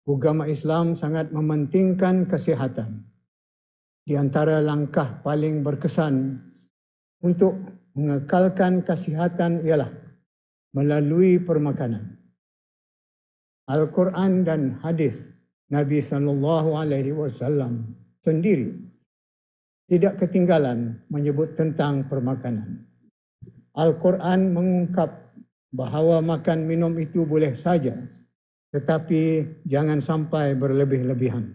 Agama Islam sangat mementingkan kesihatan. Di antara langkah paling berkesan untuk mengekalkan kesihatan ialah melalui permakanan. Al-Quran dan hadis Nabi SAW sendiri tidak ketinggalan menyebut tentang permakanan. Al-Quran mengungkap bahawa makan minum itu boleh saja, tetapi jangan sampai berlebih-lebihan.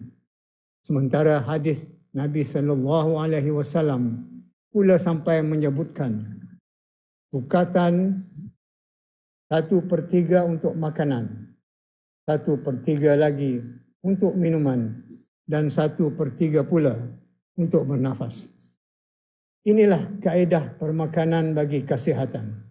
Sementara hadis Nabi SAW pula sampai menyebutkan ukatan 1/3 untuk makanan, 1/3 lagi untuk minuman dan 1/3 pula untuk bernafas. Inilah kaedah permakanan bagi kesihatan.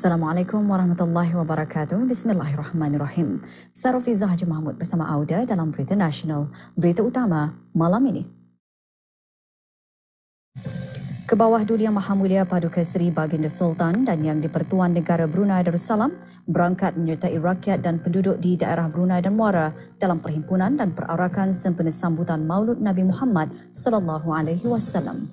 Assalamualaikum warahmatullahi wabarakatuh. Bismillahirrahmanirrahim. Saya Rafizah Haji Mahmud bersama Auda dalam Berita Nasional. Berita utama malam ini. Kebawah Duli Yang Maha Mulia Paduka Seri Baginda Sultan dan Yang di-Pertuan Negara Brunei Darussalam berangkat menyertai rakyat dan penduduk di daerah Brunei dan Muara dalam perhimpunan dan perarakan sempena sambutan Maulud Nabi Muhammad sallallahu alaihi wasallam.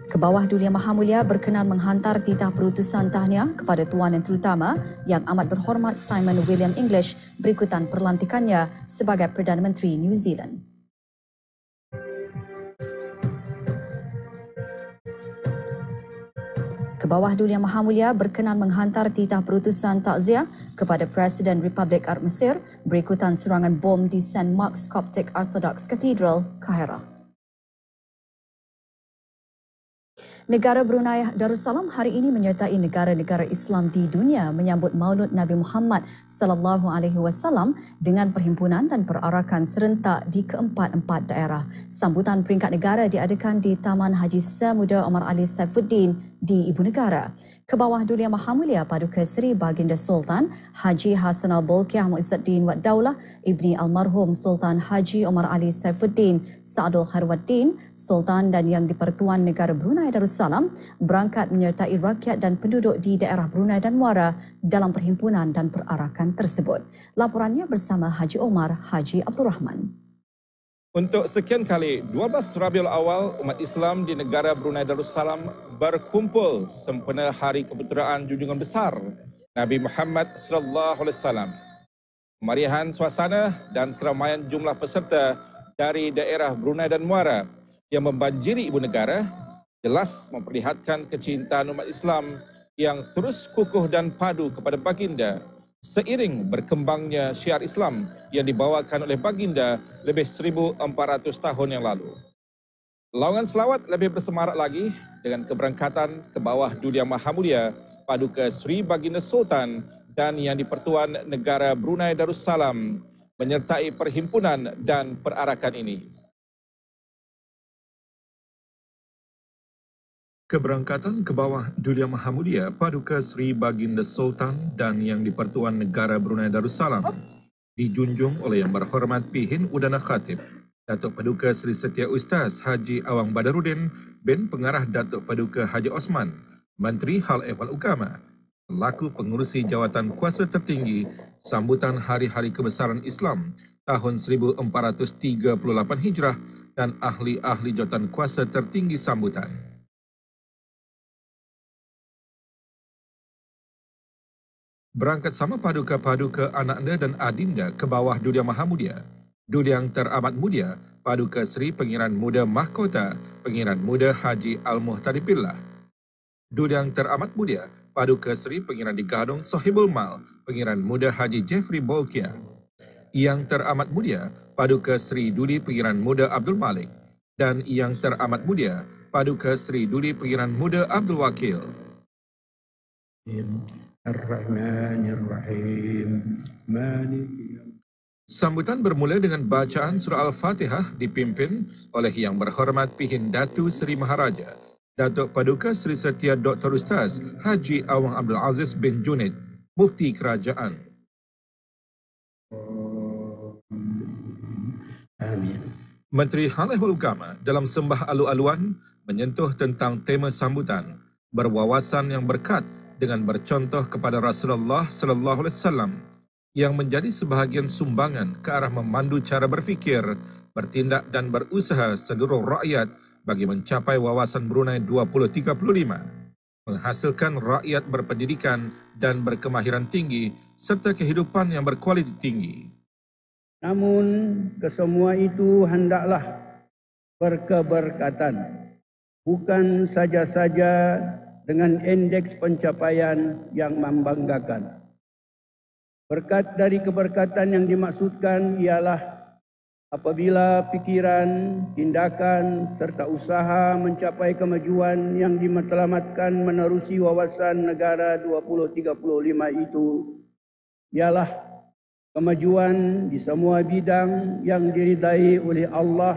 Kebawah Duli Yang Maha Mulia berkenan menghantar titah perutusan tahniah kepada Tuan Yang Terutama Yang Amat Berhormat Simon William English berikutan perlantikannya sebagai Perdana Menteri New Zealand. Kebawah Duli Yang Maha Mulia berkenan menghantar titah perutusan takziah kepada Presiden Republik Arab Mesir berikutan serangan bom di St. Mark's Coptic Orthodox Cathedral, Kahira. Negara Brunei Darussalam hari ini menyertai negara-negara Islam di dunia menyambut Maulud Nabi Muhammad sallallahu alaihi wasallam dengan perhimpunan dan perarakan serentak di keempat-empat daerah. Sambutan peringkat negara diadakan di Taman Haji Samuda Omar Ali Saifuddin di Ibu Negara. Kebawah Duli Yang Maha Mulia Paduka Seri Baginda Sultan Haji Hassan Al-Bolkiah Muizzuddin Wad Daulah Ibni Almarhum Sultan Haji Omar Ali Saifuddin Sa'adul Khairwaddin Sultan dan Yang di-Pertuan Negara Brunei Darussalam berangkat menyertai rakyat dan penduduk di daerah Brunei dan Muara dalam perhimpunan dan perarakan tersebut. Laporannya bersama Haji Omar Haji Abdul Rahman. Untuk sekian kali, 12 Rabiul Awal, umat Islam di negara Brunei Darussalam berkumpul sempena Hari Keputeraan Junjungan Besar Nabi Muhammad sallallahu alaihi wasallam. Kemariahan suasana dan keramaian jumlah peserta dari daerah Brunei dan Muara yang membanjiri ibu negara jelas memperlihatkan kecintaan umat Islam yang terus kukuh dan padu kepada baginda seiring berkembangnya syiar Islam yang dibawakan oleh baginda lebih 1400 tahun yang lalu. Laungan selawat lebih bersemarak lagi dengan keberangkatan Kebawah Duli Yang Maha Mulia Paduka Seri Baginda Sultan dan Yang di-Pertuan Negara Brunei Darussalam menyertai perhimpunan dan perarakan ini. Keberangkatan Kebawah Duli Yang Maha Mulia Paduka Seri Baginda Sultan dan Yang di-Pertuan Negara Brunei Darussalam dijunjung oleh Yang Berhormat Pihin Udana Khatib Datuk Paduka Seri Setia Ustaz Haji Awang Badarudin bin Pengarah Datuk Paduka Haji Osman, Menteri Hal Ehwal Agama, selaku pengurusi jawatan kuasa tertinggi sambutan Hari-Hari Kebesaran Islam tahun 1438 Hijrah dan ahli-ahli jawatan kuasa tertinggi sambutan. Berangkat sama paduka-paduka anaknya dan adinda Kebawah Duli Yang Maha Mulia, Duli Yang Teramat Mulia Paduka Seri Pengiran Muda Mahkota Pengiran Muda Haji Al-Muhtadipillah. Dul Yang Teramat Mulia Paduka Seri Pengiran di Gadong Sohibul Mal, Pengiran Muda Haji Jeffrey Bolkiah. Yang Teramat Mulia Paduka Seri Duli Pengiran Muda Abdul Malik dan Yang Teramat Mulia Paduka Seri Duli Pengiran Muda Abdul Wakil. Ar-Rahmanir-Rahim. Sambutan bermula dengan bacaan surah Al-Fatihah dipimpin oleh Yang Berhormat Pihin Datu Seri Maharaja Datuk Paduka Seri Setia Dr. Ustaz Haji Awang Abdul Aziz bin Junid, Mufti Kerajaan. Amin. Menteri Halaihul Agama dalam sembah alu-aluan menyentuh tentang tema sambutan berwawasan yang berkat dengan bercontoh kepada Rasulullah sallallahu alaihi wasallam yang menjadi sebahagian sumbangan ke arah memandu cara berfikir, bertindak dan berusaha seluruh rakyat bagi mencapai wawasan Brunei 2035, menghasilkan rakyat berpendidikan dan berkemahiran tinggi serta kehidupan yang berkualiti tinggi. Namun, kesemua itu hendaklah berkeberkatan, bukan saja-saja dengan indeks pencapaian yang membanggakan. Berkat dari keberkatan yang dimaksudkan ialah apabila pikiran, tindakan serta usaha mencapai kemajuan yang dimatlamatkan menerusi wawasan negara 2035 itu ialah kemajuan di semua bidang yang diridai oleh Allah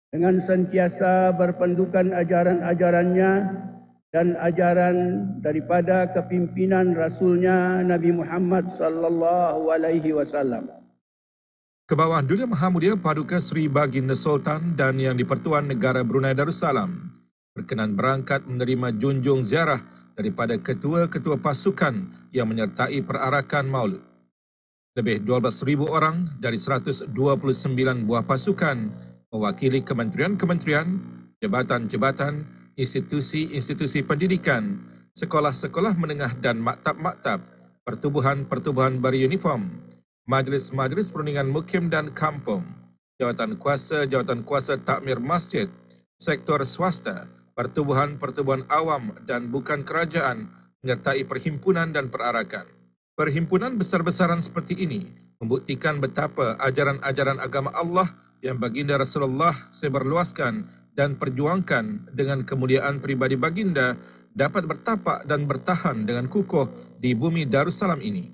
dengan sentiasa berpendukan ajaran-ajarannya dan ajaran daripada kepimpinan Rasulnya Nabi Muhammad sallallahu alaihi wasallam. Ke bawah Duli Yang Maha Mulia Paduka Seri Baginda Sultan dan Yang di-Pertuan Negara Brunei Darussalam berkenan berangkat menerima junjung ziarah daripada ketua-ketua pasukan yang menyertai perarakan Maulud. Lebih 12,000 orang dari 129 buah pasukan mewakili kementerian-kementerian, jabatan-jabatan, institusi-institusi pendidikan, sekolah-sekolah menengah dan maktab-maktab, pertubuhan-pertubuhan beruniform, majlis-majlis perundingan mukim dan kampung, jawatan kuasa takmir masjid, sektor swasta, pertubuhan-pertubuhan awam dan bukan kerajaan, menyertai perhimpunan dan perarakan. Perhimpunan besar-besaran seperti ini membuktikan betapa ajaran-ajaran agama Allah yang baginda Rasulullah sebarluaskan dan perjuangkan dengan kemuliaan pribadi baginda dapat bertapak dan bertahan dengan kukuh di bumi Darussalam ini.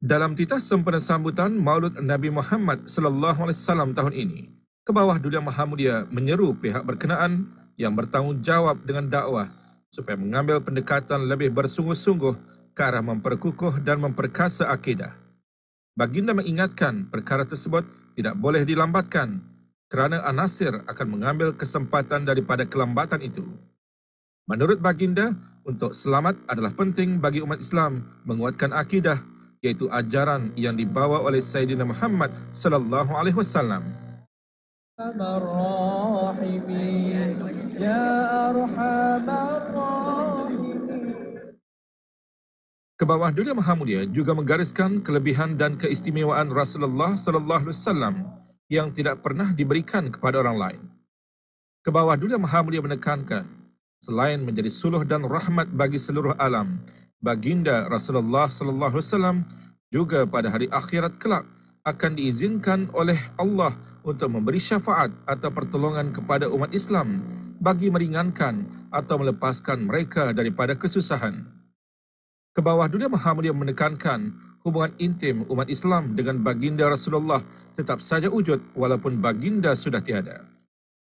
Dalam titah sempena sambutan Maulud Nabi Muhammad sallallahu alaihi wasallam tahun ini, ke bawah Duli Yang Maha Mulia menyeru pihak berkenaan yang bertanggungjawab dengan dakwah supaya mengambil pendekatan lebih bersungguh-sungguh ke arah memperkukuh dan memperkasa akidah. Baginda mengingatkan perkara tersebut tidak boleh dilambatkan kerana An-Nasir akan mengambil kesempatan daripada kelambatan itu. Menurut baginda, untuk selamat adalah penting bagi umat Islam menguatkan akidah, iaitu ajaran yang dibawa oleh Sayyidina Muhammad sallallahu alaihi wasallam. Ke bawah Duli Yang Maha Mulia juga menggariskan kelebihan dan keistimewaan Rasulullah sallallahu alaihi wasallam yang tidak pernah diberikan kepada orang lain. Ke bawah Duli Yang Maha Mulia menekankan, selain menjadi suluh dan rahmat bagi seluruh alam, baginda Rasulullah sallallahu alaihi wasallam juga pada hari akhirat kelak akan diizinkan oleh Allah untuk memberi syafaat atau pertolongan kepada umat Islam bagi meringankan atau melepaskan mereka daripada kesusahan. Ke bawah Duli Yang Maha Mulia menekankan hubungan intim umat Islam dengan baginda Rasulullah tetap saja wujud walaupun baginda sudah tiada.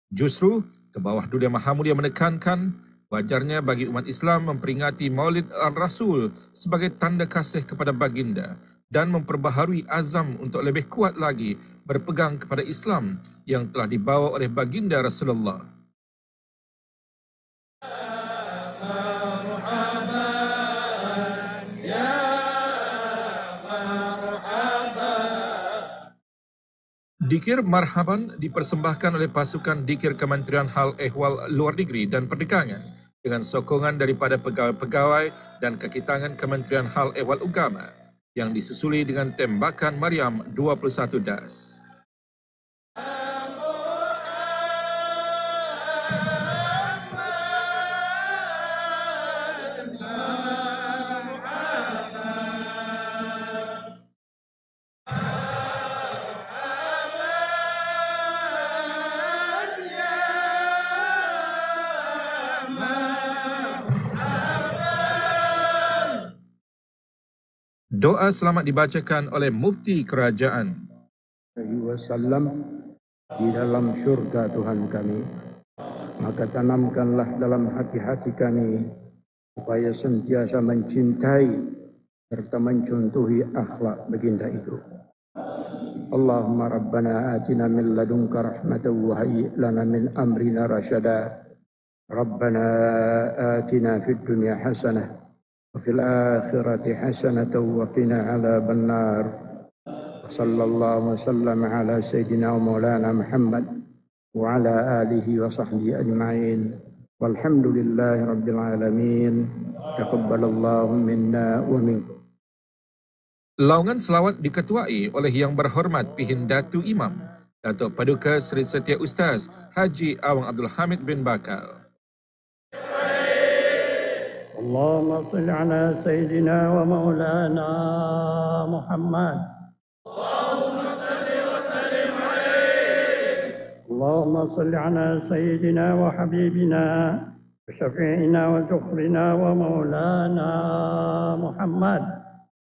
Justru, ke bawah Duli Yang Maha Mulia menekankan wajarnya bagi umat Islam memperingati Maulid Al-Rasul sebagai tanda kasih kepada baginda dan memperbaharui azam untuk lebih kuat lagi berpegang kepada Islam yang telah dibawa oleh baginda Rasulullah. Dikir Marhaban dipersembahkan oleh pasukan Dikir Kementerian Hal Ehwal Luar Negeri dan Perdagangan dengan sokongan daripada pegawai-pegawai dan kakitangan Kementerian Hal Ehwal Agama yang disusuli dengan tembakan Maryam 21 das. Doa selamat dibacakan oleh Mufti Kerajaan. Wasallam di dalam syurga Tuhan kami, maka tanamkanlah dalam hati-hati kami supaya sentiasa mencintai serta mencontohi akhlak baginda itu. Allahumma rabbana atina min ladunka rahmatan wa hayyi lana min amrina rasyada. Rabbana atina fid dunya hasanah وفي الآخرة حسنة وقنا عذاب النار صلى الله وسلم على سيدنا ومولانا محمد وعلى آله وصحبه أجمعين والحمد لله رب العالمين تقبل الله منا ومنكم. Laungan selawat diketuai oleh Yang Berhormat Pihin Datu Imam Datuk Paduka Seri Setia Ustaz Haji Awang Abdul Hamid bin Bakal. اللهم صل على سيدنا ومولانا محمد. اللهم صل وسلم عليه. اللهم صل على سيدنا وحبيبنا وشفيعنا وذخرنا ومولانا محمد.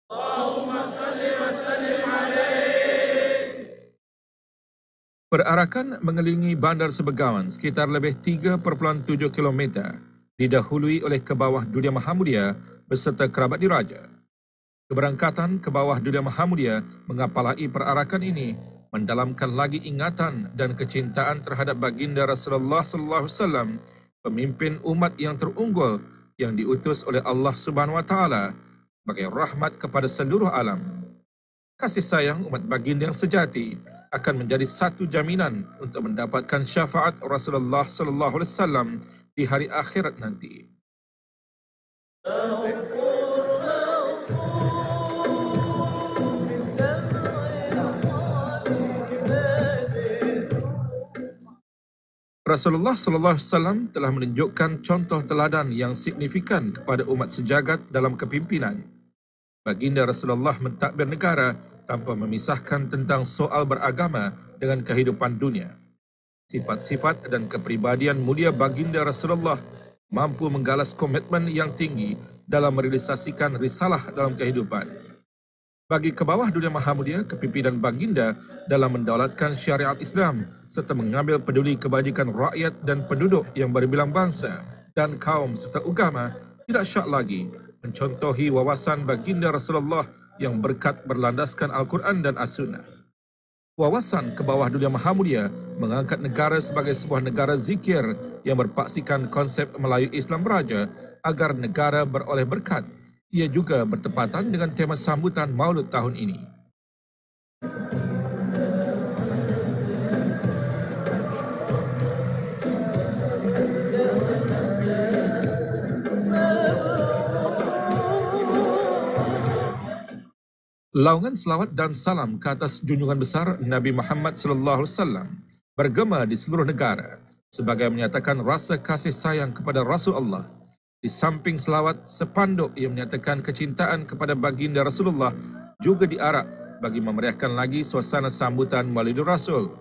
اللهم صل وسلم عليه. Perarakan mengelilingi Bandar Sebegawan sekitar lebih 3.7 km. Didahului oleh ke bawah Dunia Mahamudia beserta kerabat diraja. Keberangkatan ke bawah Dunia Mahamudia mengapalai perarakan ini mendalamkan lagi ingatan dan kecintaan terhadap baginda Rasulullah sallallahu alaihi wasallam, pemimpin umat yang terunggul yang diutus oleh Allah Subhanahu wa taala sebagai rahmat kepada seluruh alam. Kasih sayang umat baginda yang sejati akan menjadi satu jaminan untuk mendapatkan syafaat Rasulullah sallallahu alaihi wasallam di hari akhirat nanti. Rasulullah sallallahu alaihi wasallam telah menunjukkan contoh teladan yang signifikan kepada umat sejagat dalam kepimpinan. Baginda Rasulullah mentadbir negara tanpa memisahkan tentang soal beragama dengan kehidupan dunia. Sifat-sifat dan kepribadian mulia baginda Rasulullah mampu menggalas komitmen yang tinggi dalam merealisasikan risalah dalam kehidupan. Bagi ke bawah Dunia Mahamudia, kepimpinan baginda dalam mendaulatkan syariat Islam serta mengambil peduli kebajikan rakyat dan penduduk yang berbilang bangsa dan kaum serta agama tidak syak lagi mencontohi wawasan baginda Rasulullah yang berkat berlandaskan Al-Quran dan As-Sunnah. Wawasan ke bawah Dunia Mahamudia mengangkat negara sebagai sebuah negara zikir yang berpaksikan konsep Melayu Islam Raja agar negara beroleh berkat. Ia juga bertepatan dengan tema sambutan Maulud tahun ini. Laungan selawat dan salam ke atas junjungan besar Nabi Muhammad sallallahu alaihi wasallam bergema di seluruh negara sebagai menyatakan rasa kasih sayang kepada Rasulullah. Di samping selawat, sepanduk yang menyatakan kecintaan kepada baginda Rasulullah juga diarak bagi memeriahkan lagi suasana sambutan Maulidur Rasul.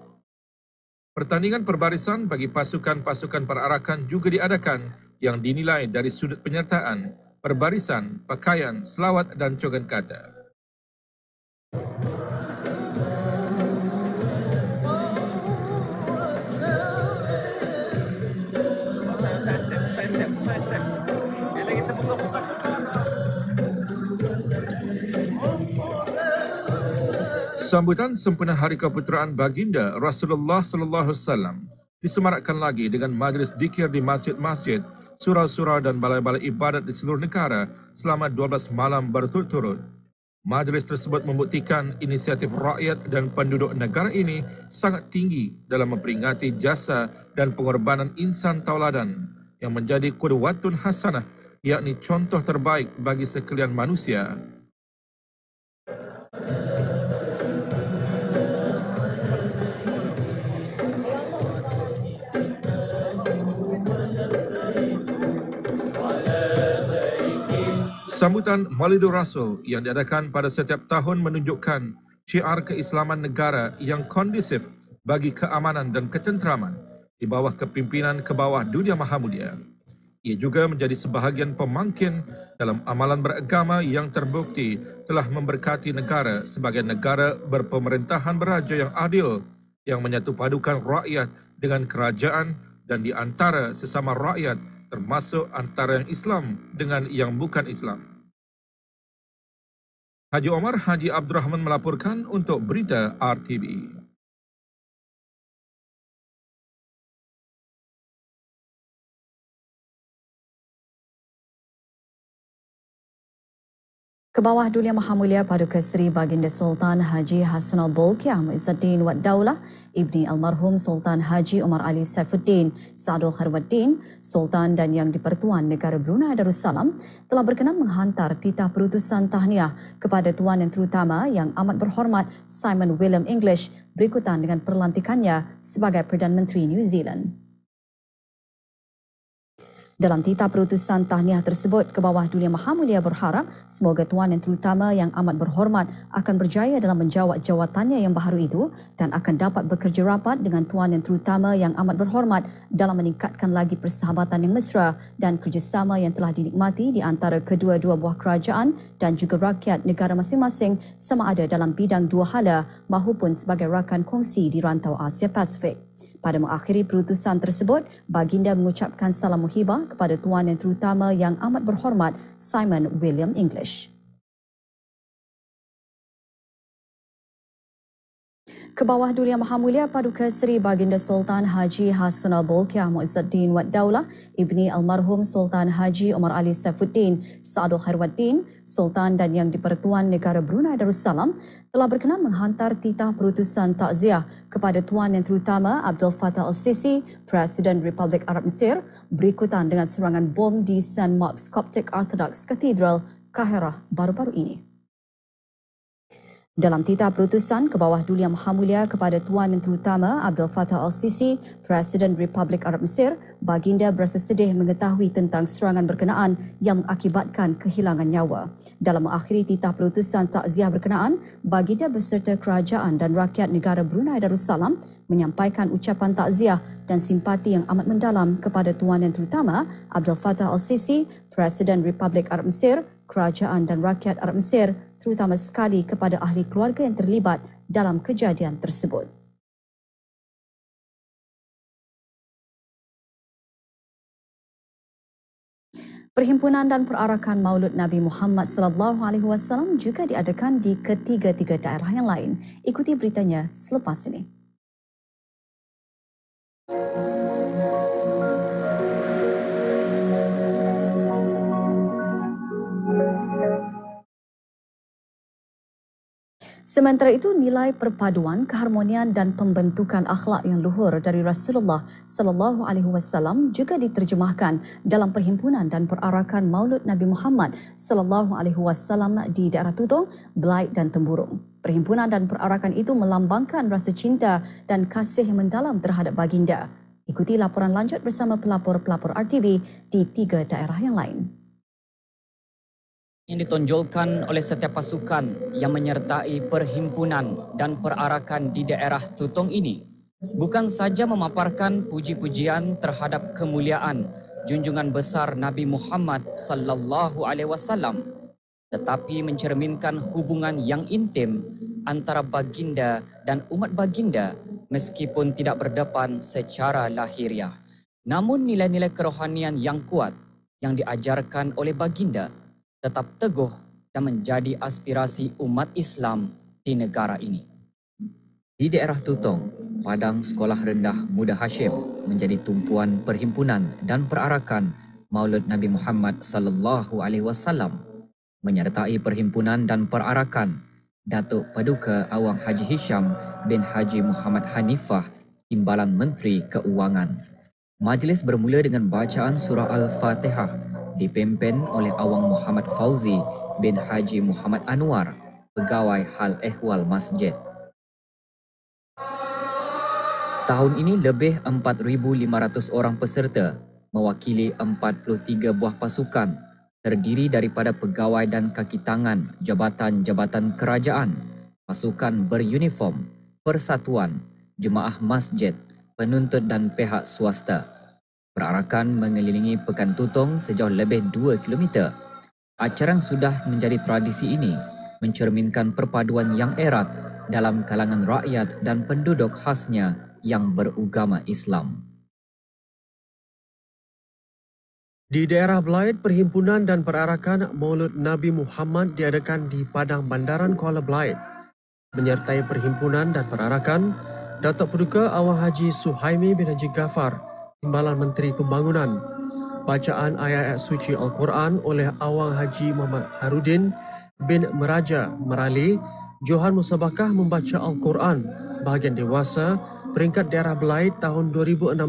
Pertandingan perbarisan bagi pasukan-pasukan perarakan juga diadakan yang dinilai dari sudut penyertaan, perbarisan, pakaian, selawat dan cogan kata. Sambutan sempena Hari Keputeraan Baginda Rasulullah sallallahu alaihi wasallam disemarakkan lagi dengan majlis zikir di masjid-masjid, surau-surau dan balai-balai ibadat di seluruh negara selama 12 malam berturut-turut. Majlis tersebut membuktikan inisiatif rakyat dan penduduk negara ini sangat tinggi dalam memperingati jasa dan pengorbanan insan tauladan yang menjadi qudwatun hasanah, yakni contoh terbaik bagi sekalian manusia. Sambutan Maulidur Rasul yang diadakan pada setiap tahun menunjukkan syiar keislaman negara yang kondusif bagi keamanan dan ketenteraman di bawah kepimpinan Kebawah Dunia Mahamulia. Ia juga menjadi sebahagian pemangkin dalam amalan beragama yang terbukti telah memberkati negara sebagai negara berpemerintahan beraja yang adil, yang menyatupadukan rakyat dengan kerajaan dan di antara sesama rakyat, termasuk antara yang Islam dengan yang bukan Islam. Haji Omar Haji Abdul Rahman melaporkan untuk Berita RTV. Kebawah Dunia Mahamulia Paduka Seri Baginda Sultan Haji Hassanal Bolkiah Muizzuddin Wad Daulah Ibni Almarhum Sultan Haji Omar Ali Saifuddin Saadul Khairwaddin, Sultan dan Yang di-Pertuan Negara Brunei Darussalam telah berkenan menghantar titah perutusan tahniah kepada Tuan Yang Terutama Yang Amat Berhormat Simon William English berikutan dengan perlantikannya sebagai Perdana Menteri New Zealand. Dalam titah perutusan tahniah tersebut, Kebawah Dunia Mahamulia berharap semoga Tuan Yang Terutama Yang Amat Berhormat akan berjaya dalam menjawat jawatannya yang baharu itu dan akan dapat bekerja rapat dengan Tuan Yang Terutama Yang Amat Berhormat dalam meningkatkan lagi persahabatan yang mesra dan kerjasama yang telah dinikmati di antara kedua-dua buah kerajaan dan juga rakyat negara masing-masing sama ada dalam bidang dua hala maupun sebagai rakan kongsi di rantau Asia Pasifik. Pada mengakhiri perutusan tersebut, Baginda mengucapkan salam muhibah kepada Tuan Yang Terutama Yang Amat Berhormat Simon William English. Kebawah Dunia Mahamulia Paduka Seri Baginda Sultan Haji Hassanal Bolkiah Muizzuddin Wad Daulah Ibni Almarhum Sultan Haji Omar Ali Saifuddin Saadul Khairwaddin, Sultan dan Yang di-Pertuan Negara Brunei Darussalam telah berkenan menghantar titah perutusan takziah kepada Tuan Yang Terutama Abdul Fattah Al-Sisi, Presiden Republik Arab Mesir, berikutan dengan serangan bom di St. Mark's Coptic Orthodox Cathedral, Kahirah baru-baru ini. Dalam titah perutusan Kebawah Dunia Mahamulia kepada Tuan Yang Terutama Abdul Fattah Al-Sisi, Presiden Republik Arab Mesir, Baginda berasa sedih mengetahui tentang serangan berkenaan yang mengakibatkan kehilangan nyawa. Dalam mengakhiri titah perutusan takziah berkenaan, Baginda beserta kerajaan dan rakyat negara Brunei Darussalam menyampaikan ucapan takziah dan simpati yang amat mendalam kepada Tuan Yang Terutama Abdul Fattah Al-Sisi, Presiden Republik Arab Mesir, kerajaan dan rakyat Arab Mesir, terutama sekali kepada ahli keluarga yang terlibat dalam kejadian tersebut. Perhimpunan dan perarakan Maulud Nabi Muhammad SAW juga diadakan di ketiga-tiga daerah yang lain. Ikuti beritanya selepas ini. Sementara itu, nilai perpaduan, keharmonian dan pembentukan akhlak yang luhur dari Rasulullah sallallahu alaihi wasallam juga diterjemahkan dalam perhimpunan dan perarakan Maulud Nabi Muhammad sallallahu alaihi wasallam di daerah Tutong, Belait dan Temburong. Perhimpunan dan perarakan itu melambangkan rasa cinta dan kasih yang mendalam terhadap baginda. Ikuti laporan lanjut bersama pelapor-pelapor RTV di 3 daerah yang lain. Yang ditonjolkan oleh setiap pasukan yang menyertai perhimpunan dan perarakan di daerah Tutong ini bukan saja memaparkan puji-pujian terhadap kemuliaan junjungan besar Nabi Muhammad sallallahu alaihi wasallam, tetapi mencerminkan hubungan yang intim antara baginda dan umat baginda meskipun tidak berdepan secara lahiriah. Namun nilai-nilai kerohanian yang kuat yang diajarkan oleh baginda tetap teguh dan menjadi aspirasi umat Islam di negara ini. Di daerah Tutong, Padang Sekolah Rendah Muda Hashim menjadi tumpuan perhimpunan dan perarakan Maulud Nabi Muhammad sallallahu alaihi wasallam, menyertai perhimpunan dan perarakan Datuk Paduka Awang Haji Hisham bin Haji Muhammad Hanifah, Timbalan Menteri Keuangan. Majlis bermula dengan bacaan surah Al-Fatihah dipimpin oleh Awang Muhammad Fauzi bin Haji Muhammad Anwar, Pegawai Hal Ehwal Masjid. Tahun ini lebih 4,500 orang peserta mewakili 43 buah pasukan terdiri daripada pegawai dan kaki tangan jabatan-jabatan kerajaan, pasukan beruniform, persatuan, jemaah masjid, penuntut dan pihak swasta. Perarakan mengelilingi Pekan Tutong sejauh lebih 2 km. Acara yang sudah menjadi tradisi ini mencerminkan perpaduan yang erat dalam kalangan rakyat dan penduduk khasnya yang beragama Islam. Di daerah Belait, Perhimpunan dan Perarakan Maulud Nabi Muhammad diadakan di Padang Bandaran Kuala Belait. Menyertai Perhimpunan dan Perarakan, Datuk Paduka Awang Haji Suhaimi bin Haji Ghaffar, Timbalan Menteri Pembangunan. Bacaan ayat-ayat suci Al-Quran oleh Awang Haji Muhammad Harudin bin Meraja Merali. Johan Musabakah membaca Al-Quran bahagian dewasa peringkat daerah Belait tahun 2016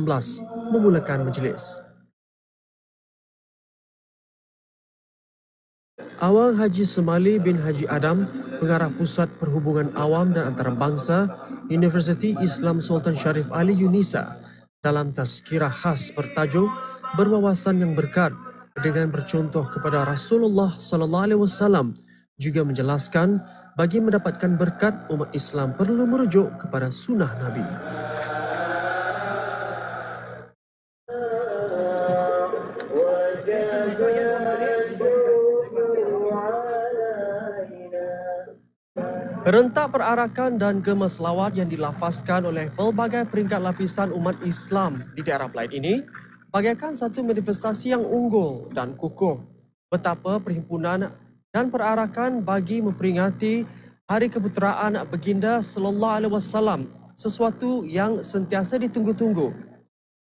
memulakan majlis. Awang Haji Semali bin Haji Adam, Pengarah Pusat Perhubungan Awam dan Antarabangsa, Universiti Islam Sultan Sharif Ali Yunisa, dalam tazkirah khas bertajuk Berwawasan yang Berkat dengan bercontoh kepada Rasulullah sallallahu alaihi wasallam, juga menjelaskan bagi mendapatkan berkat umat Islam perlu merujuk kepada sunnah Nabi. Rentak perarakan dan gema selawat yang dilafazkan oleh pelbagai peringkat lapisan umat Islam di daerah Belait ini bagaikan satu manifestasi yang unggul dan kukuh betapa Perhimpunan dan Perarakan bagi memperingati Hari Keputeraan Baginda Sallallahu Alaihi Wasallam sesuatu yang sentiasa ditunggu-tunggu.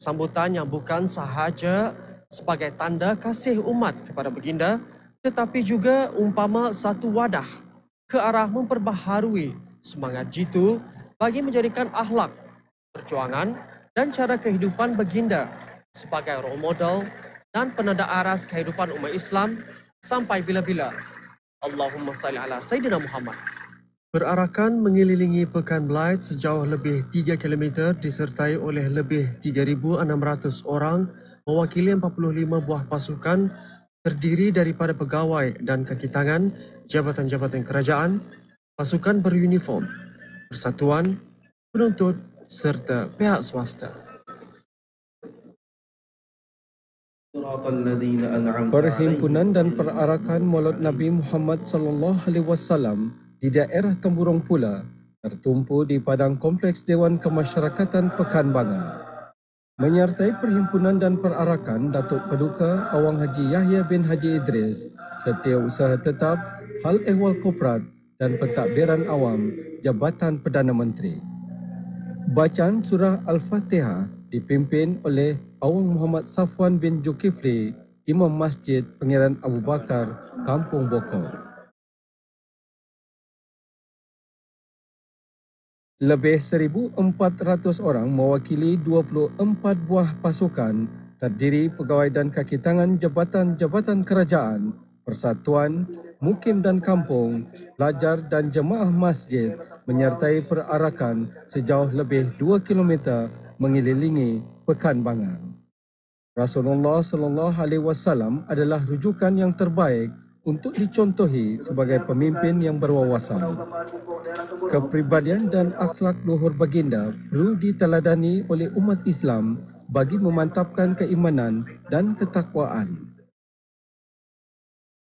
Sambutan yang bukan sahaja sebagai tanda kasih umat kepada Baginda tetapi juga umpama satu wadah ke arah memperbaharui semangat jitu bagi menjadikan akhlak, perjuangan dan cara kehidupan Baginda sebagai role model dan penanda aras kehidupan umat Islam sampai bila-bila. Allahumma salli ala Sayyidina Muhammad. Perarakan mengelilingi Pekan Belait sejauh lebih 3 km disertai oleh lebih 3,600 orang mewakili 45 buah pasukan terdiri daripada pegawai dan kaki tangan, jabatan-jabatan kerajaan, pasukan beruniform, persatuan, penuntut serta pihak swasta. Perhimpunan dan Perarakan Maulud Nabi Muhammad sallallahu alaihi wasallam di daerah Temburong pula tertumpu di padang kompleks Dewan Kemasyarakatan Pekan Bangar. Menyertai Perhimpunan dan Perarakan Datuk Paduka Awang Haji Yahya bin Haji Idris, Setiausaha Tetap, Hal Ehwal Korporat dan Pentadbiran Awam Jabatan Perdana Menteri. Bacaan surah Al-Fatihah dipimpin oleh Awang Muhammad Safwan bin Zulkifli, Imam Masjid Pangeran Abu Bakar, Kampung Bokor. Lebih 1,400 orang mewakili 24 buah pasukan terdiri pegawai dan kaki tangan jabatan-jabatan kerajaan, persatuan, mukim dan kampung, pelajar dan jemaah masjid menyertai perarakan sejauh lebih 2 km mengelilingi Pekan Bangar. Rasulullah sallallahu alaihi wasallam adalah rujukan yang terbaik untuk dicontohi sebagai pemimpin yang berwawasan. Kepribadian dan akhlak luhur baginda perlu diteladani oleh umat Islam bagi memantapkan keimanan dan ketakwaan.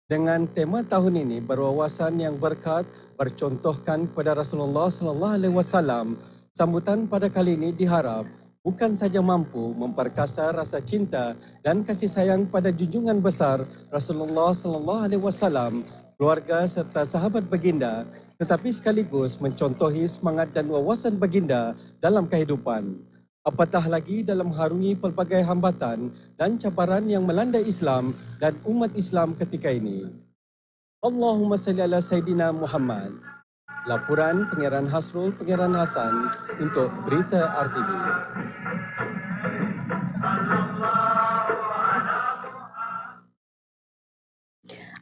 Dengan tema tahun ini berwawasan yang berkat bercontohkan kepada Rasulullah sallallahu alaihi wasallam, sambutan pada kali ini diharap bukan saja mampu memperkasa rasa cinta dan kasih sayang pada junjungan besar Rasulullah sallallahu alaihi wasallam, keluarga serta sahabat baginda, tetapi sekaligus mencontohi semangat dan wawasan baginda dalam kehidupan. Apatah lagi dalam harungi pelbagai hambatan dan cabaran yang melanda Islam dan umat Islam ketika ini. Allahumma salli ala Sayyidina Muhammad. Laporan Pangeran Hasrul Pangeran Hasan untuk Berita RTV.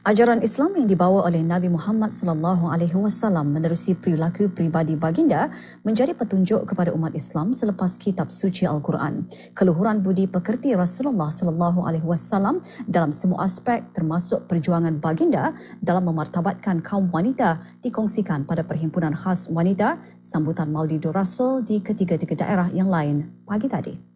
Ajaran Islam yang dibawa oleh Nabi Muhammad sallallahu alaihi wasallam menerusi perilaku pribadi baginda menjadi petunjuk kepada umat Islam selepas kitab suci Al-Quran. Keluhuran budi pekerti Rasulullah sallallahu alaihi wasallam dalam semua aspek termasuk perjuangan baginda dalam memartabatkan kaum wanita dikongsikan pada perhimpunan khas wanita sambutan Maulidur Rasul di ketiga-tiga daerah yang lain pagi tadi.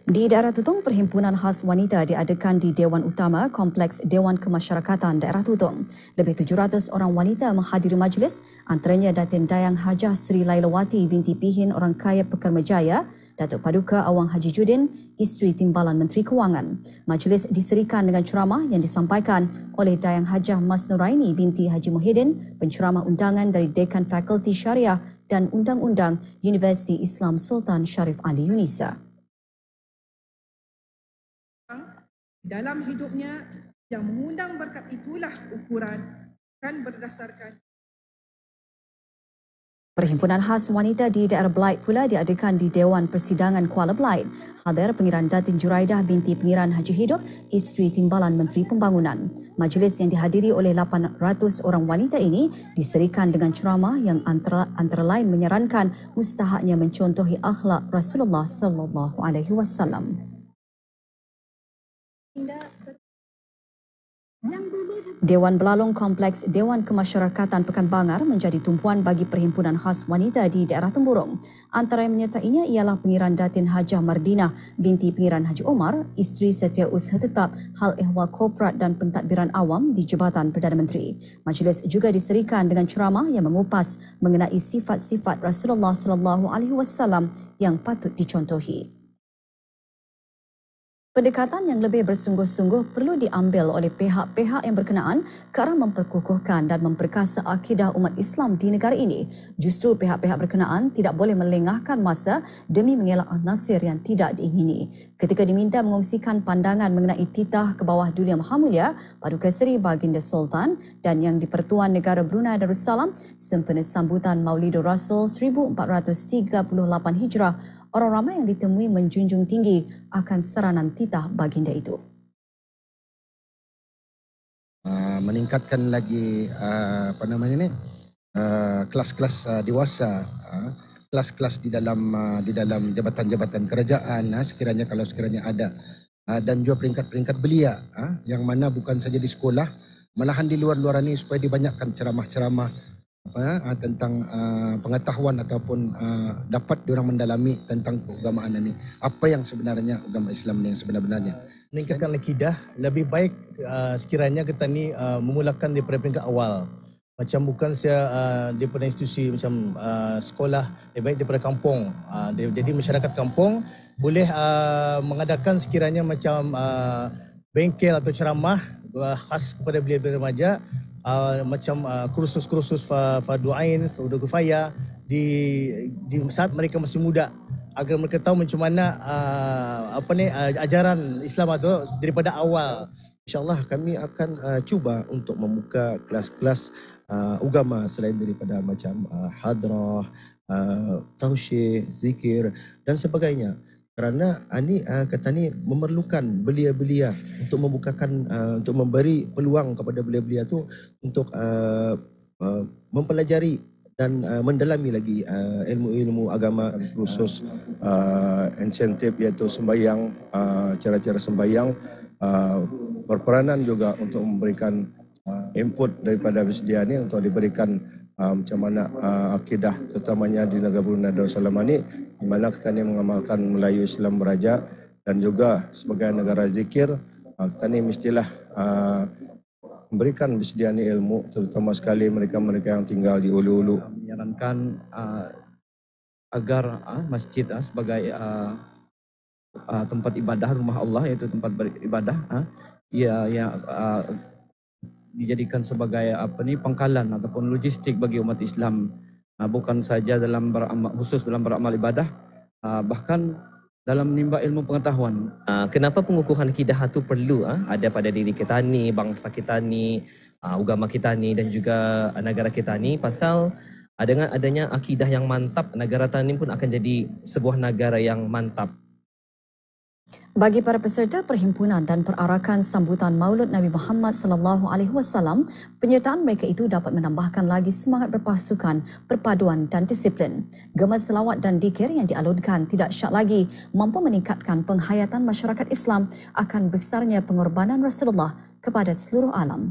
Di daerah Tutong, perhimpunan khas wanita diadakan di Dewan Utama Kompleks Dewan Kemasyarakatan Daerah Tutong. Lebih 700 orang wanita menghadiri majlis, antaranya Datin Dayang Hajah Sri Lailawati binti Pihin Orang Kaya Pekermajaya, Datuk Paduka Awang Haji Judin, isteri Timbalan Menteri Kewangan. Majlis diserikan dengan ceramah yang disampaikan oleh Dayang Hajah Mas Nuraini binti Haji Muhyiddin, penceramah undangan dari Dekan Fakulti Syariah dan Undang-Undang Universiti Islam Sultan Sharif Ali Yunisa. Dalam hidupnya yang mengundang berkat itulah ukuran kan berdasarkan. Perhimpunan khas wanita di daerah Belait pula diadakan di Dewan Persidangan Kuala Belait. Hadir Pengiran Datin Juraidah binti Pengiran Haji Hidup, isteri Timbalan Menteri Pembangunan. Majlis yang dihadiri oleh 800 orang wanita ini diserikan dengan ceramah yang antara lain menyarankan mustahaknya mencontohi akhlak Rasulullah sallallahu alaihi wasallam. Dewan Belalong Kompleks Dewan Kemasyarakatan Pekan Bangar menjadi tumpuan bagi perhimpunan khas wanita di daerah Temburong. Antara yang menyertainya ialah Pengiran Datin Hajah Mardinah binti Pengiran Haji Omar, isteri Setiausaha Tetap Hal Ehwal Korporat dan Pentadbiran Awam di Jabatan Perdana Menteri. Majlis juga diserikan dengan ceramah yang mengupas mengenai sifat-sifat Rasulullah sallallahu alaihi wasallam yang patut dicontohi. Pendekatan yang lebih bersungguh-sungguh perlu diambil oleh pihak-pihak yang berkenaan ke arah memperkukuhkan dan memperkasa akidah umat Islam di negara ini. Justru pihak-pihak berkenaan tidak boleh melengahkan masa demi mengelak nasir yang tidak diingini. Ketika diminta mengongsikan pandangan mengenai titah ke bawah Dulia Maha Mulia Paduka Seri Baginda Sultan dan Yang di-Pertuan Negara Brunei Darussalam sempena sambutan Maulidur Rasul 1438 Hijrah, orang ramai yang ditemui menjunjung tinggi akan saranan titah baginda itu. Meningkatkan lagi kelas-kelas dewasa, kelas-kelas di dalam jabatan-jabatan kerajaan sekiranya kalau sekiranya ada, dan juga peringkat-peringkat belia yang mana bukan saja di sekolah, malahan di luar-luar ini supaya dibanyakkan ceramah-ceramah tentang pengetahuan ataupun dapat diorang mendalami tentang keagamaan ini. Apa yang sebenarnya agama Islam ini yang sebenarnya. Meningkatkan akidah, lebih baik sekiranya kita ni memulakan daripada peringkat awal. Macam bukan saya daripada institusi macam sekolah, lebih baik daripada kampung. Jadi masyarakat kampung boleh mengadakan sekiranya macam bengkel atau ceramah khas kepada belia-belia remaja. Macam kursus-kursus fardu ain, fardu kifayah di saat mereka masih muda agar mereka tahu macam mana ajaran Islam itu daripada awal. InsyaAllah kami akan cuba untuk membuka kelas-kelas agama selain daripada macam hadrah, tausyih, zikir dan sebagainya. Kerana ini kata ni memerlukan belia-belia untuk membukakan, untuk memberi peluang kepada belia-belia tu untuk mempelajari dan mendalami lagi ilmu-ilmu agama, khusus insentif iaitu sembahyang, cara-cara sembahyang, berperanan juga untuk memberikan input daripada bersedia ni untuk diberikan macam mana akidah terutamanya di negara Brunei Darussalam ini, di mana kita ni mengamalkan Melayu Islam Beraja dan juga sebagai negara zikir, kita ni mestilah memberikan bersedia ni ilmu, terutama sekali mereka-mereka yang tinggal di ulu-ulu. Menyarankan agar masjid sebagai tempat ibadah rumah Allah, iaitu tempat beribadah, dijadikan sebagai pangkalan ataupun logistik bagi umat Islam, bukan saja dalam beramal, khusus dalam beramal ibadah, bahkan dalam menimba ilmu pengetahuan. Kenapa pengukuhan akidah itu perlu ada pada diri kita ni, bangsa kita ni, agama kita ni dan juga negara kita ni? Pasal dengan adanya akidah yang mantap, negara kita ni pun akan jadi sebuah negara yang mantap. Bagi para peserta perhimpunan dan perarakan sambutan Maulud Nabi Muhammad sallallahu alaihi wasallam, penyertaan mereka itu dapat menambahkan lagi semangat berpasukan, perpaduan dan disiplin. Gema selawat dan dikir yang dialunkan tidak syak lagi mampu meningkatkan penghayatan masyarakat Islam akan besarnya pengorbanan Rasulullah kepada seluruh alam.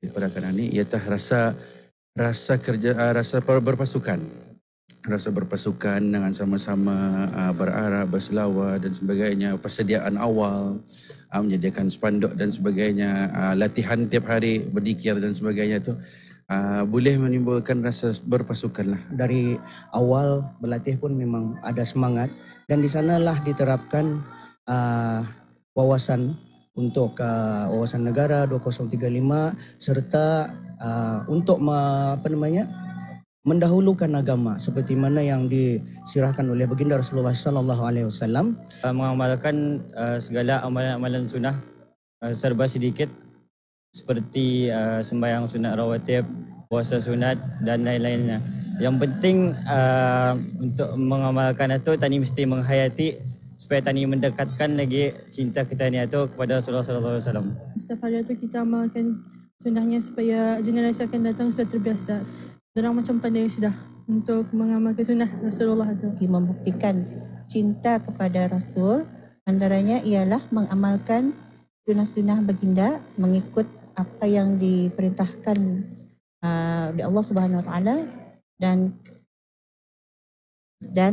Perakaran ini ialah rasa berpasukan. Rasa berpasukan dengan sama-sama berarak, berselawat dan sebagainya, persediaan awal, menyediakan spanduk dan sebagainya, latihan tiap hari berzikir dan sebagainya itu boleh menimbulkan rasa berpasukan lah. Dari awal berlatih pun memang ada semangat dan di sanalah diterapkan wawasan untuk wawasan negara 2035 serta untuk mendahulukan agama seperti mana yang disirahkan oleh baginda Rasulullah sallallahu alaihi wasallam, mengamalkan segala amalan-amalan sunnah serba sedikit seperti sembahyang sunat rawatib, puasa sunat dan lain-lainnya. Yang penting untuk mengamalkan itu tani mesti menghayati supaya tani mendekatkan lagi cinta kita ni itu kepada Rasulullah sallallahu alaihi wasallam. Setiap hari itu kita amalkan sunnahnya supaya generasi akan datang sudah terbiasa. Orang macam pandai sudah untuk mengamalkan sunnah Rasulullah itu. Membuktikan cinta kepada Rasul, antaranya ialah mengamalkan sunnah-sunnah baginda, mengikut apa yang diperintahkan oleh Allah Subhanahu Wa Taala dan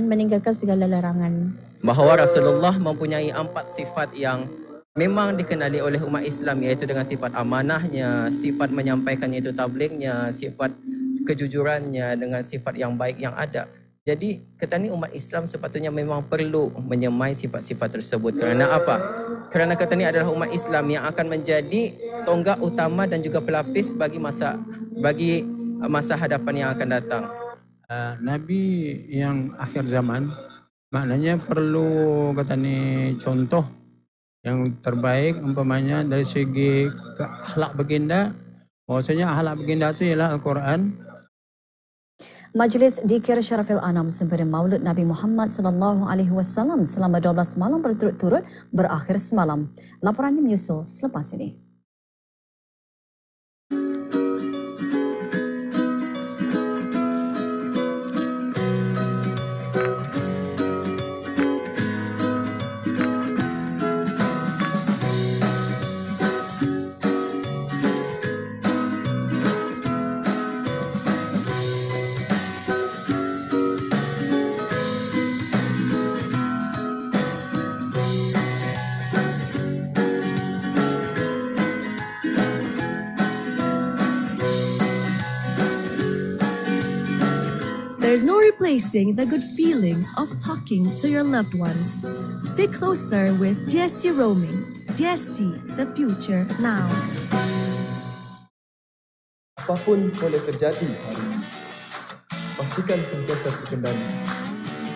meninggalkan segala larangan. Bahawa Rasulullah mempunyai 4 sifat yang memang dikenali oleh umat Islam, iaitu dengan sifat amanahnya, sifat menyampaikan iaitu tablignya, sifat kejujurannya dengan sifat yang baik yang ada. Jadi ketani umat Islam sepatutnya memang perlu menyemai sifat-sifat tersebut. Kerana apa? Kerana ketani adalah umat Islam yang akan menjadi tonggak utama dan juga pelapis bagi masa hadapan yang akan datang. Nabi yang akhir zaman maknanya perlu ketani contoh yang terbaik, umpamanya dari segi akhlak baginda. Bahwasanya akhlak baginda itu ialah Al-Quran. Majlis Dikir Syarafil Anam sempena Maulud Nabi Muhammad sallallahu alaihi wasallam selama 12 malam berturut-turut berakhir semalam. Laporan ini menyusul selepas ini. There's no replacing the good feelings of talking to your loved ones. Stay closer with DST Roaming. DST, the future now. Apapun boleh terjadi hari ini, pastikan sentiasa terkendali.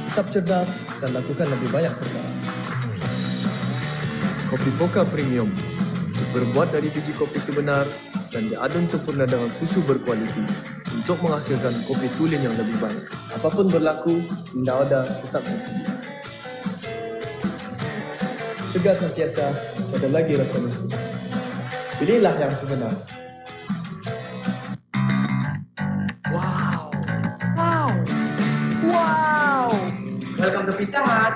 Tetap cerdas dan lakukan lebih banyak perkara. Kopi Poka Premium berbuat dari biji kopi sebenar dan diadun sempurna dengan susu berkualiti untuk menghasilkan kopi tulen yang lebih baik. Apapun berlaku, minda oda tetap tersedia. Segar sentiasa, ada lagi rasa lusu. Pilihlah yang sebenar. Wow! Wow! Wow! Welcome to Pizza Hut.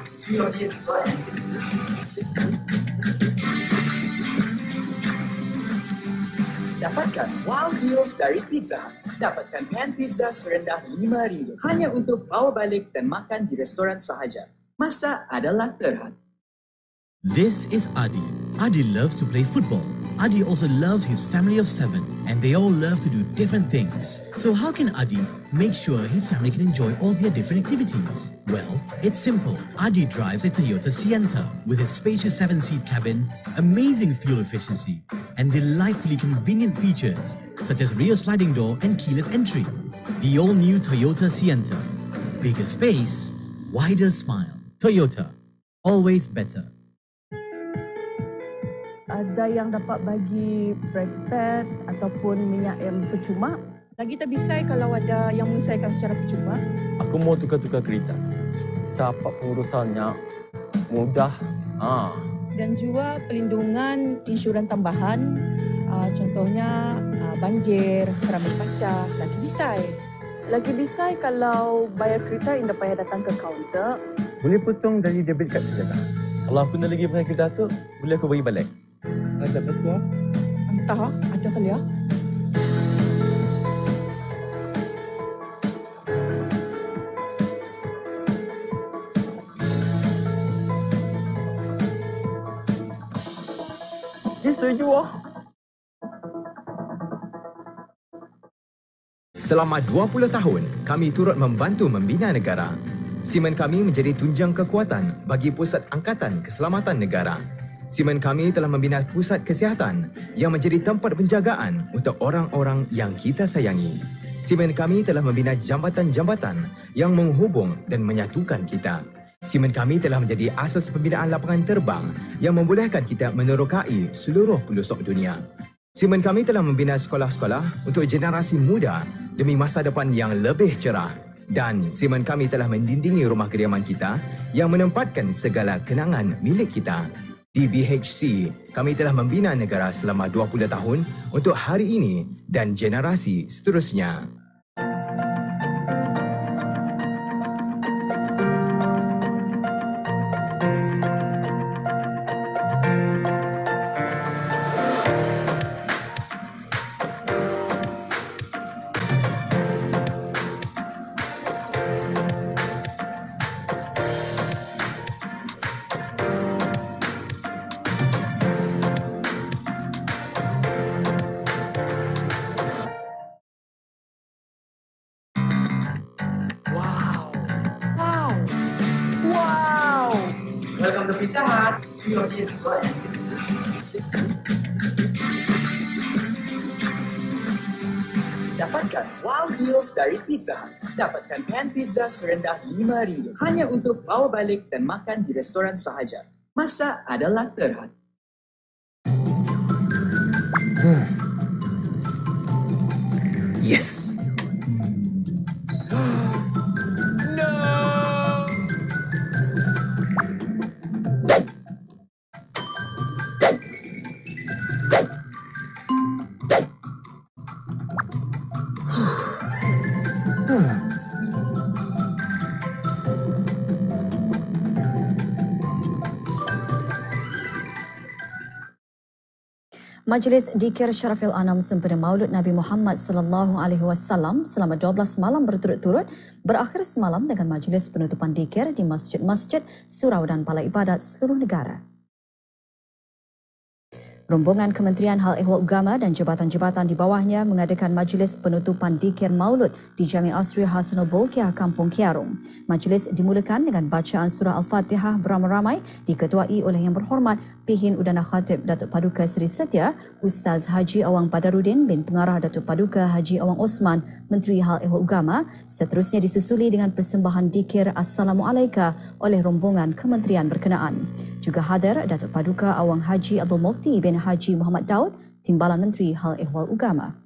Dapatkan wow deals dari Pizza Hut. Dapatkan pan pizza serendah RM5 hanya untuk bawa balik dan makan di restoran sahaja. Masa adalah terhad. This is Adi. Adi loves to play football. Adi also loves his family of 7 and they all love to do different things. So how can Adi make sure his family can enjoy all their different activities? Well, it's simple. Adi drives a Toyota Sienna with its spacious 7-seat cabin, amazing fuel efficiency and delightfully convenient features such as rear sliding door and keyless entry. The all-new Toyota Sienna. Bigger space, wider smile. Toyota. Always better. Ada yang dapat bagi brake pad ataupun minyak yang percuma. Lagi terbisai kalau ada yang menyelesaikan secara percuma. Aku mau tukar-tukar kereta. capat pengurusannya, mudah. Dan juga pelindungan insurans tambahan, contohnya banjir, keramik pecah, lagi bisai. Lagi bisai kalau bayar kereta indah payah datang ke kaunter. Boleh potong dari debit card saja. Kalau aku nak lagi pakai kereta tu, boleh aku bagi balik. Dapat tu? Entah, ada kali ya. Setuju. Selama 20 tahun, kami turut membantu membina negara. Simen kami menjadi tunjang kekuatan bagi Pusat Angkatan Keselamatan Negara. Simen kami telah membina pusat kesihatan yang menjadi tempat penjagaan untuk orang-orang yang kita sayangi. Simen kami telah membina jambatan-jambatan yang menghubung dan menyatukan kita. Simen kami telah menjadi asas pembinaan lapangan terbang yang membolehkan kita menerokai seluruh pelosok dunia. Simen kami telah membina sekolah-sekolah untuk generasi muda demi masa depan yang lebih cerah. Dan simen kami telah mendindingi rumah kediaman kita yang menempatkan segala kenangan milik kita. Di BHC, kami telah membina negara selama 20 tahun untuk hari ini dan generasi seterusnya. Welcome to Pizza Hut. Dapatkan wow deals dari Pizza Hut. Dapatkan pan pizza serendah RM5 hanya untuk bawa balik dan makan di restoran sahaja. Masa adalah terhad. Yes. Majlis Dikir Syarafil Anam sempena Maulud Nabi Muhammad sallallahu alaihi wasallam selama 12 malam berturut-turut berakhir semalam dengan majlis penutupan dikir di masjid-masjid, surau dan balai ibadat seluruh negara. Rombongan Kementerian Hal Ehwal Agama dan jabatan-jabatan di bawahnya mengadakan majlis penutupan dikir Maulud di Jami' Asri Hasanul Bolkiah, Kampung Kiarung. Majlis dimulakan dengan bacaan surah Al-Fatihah beramai-ramai diketuai oleh Yang Berhormat Pihin Udana Khatib Datuk Paduka Seri Setia Ustaz Haji Awang Badarudin bin Pengarah Datuk Paduka Haji Awang Osman Menteri Hal Ehwal Agama. Seterusnya disusuli dengan persembahan dikir Assalamualaikum oleh rombongan kementerian berkenaan. Juga hadir Datuk Paduka Awang Haji Abdul Mukti bin Haji Muhammad Daud, Timbalan Menteri Hal Ehwal Agama.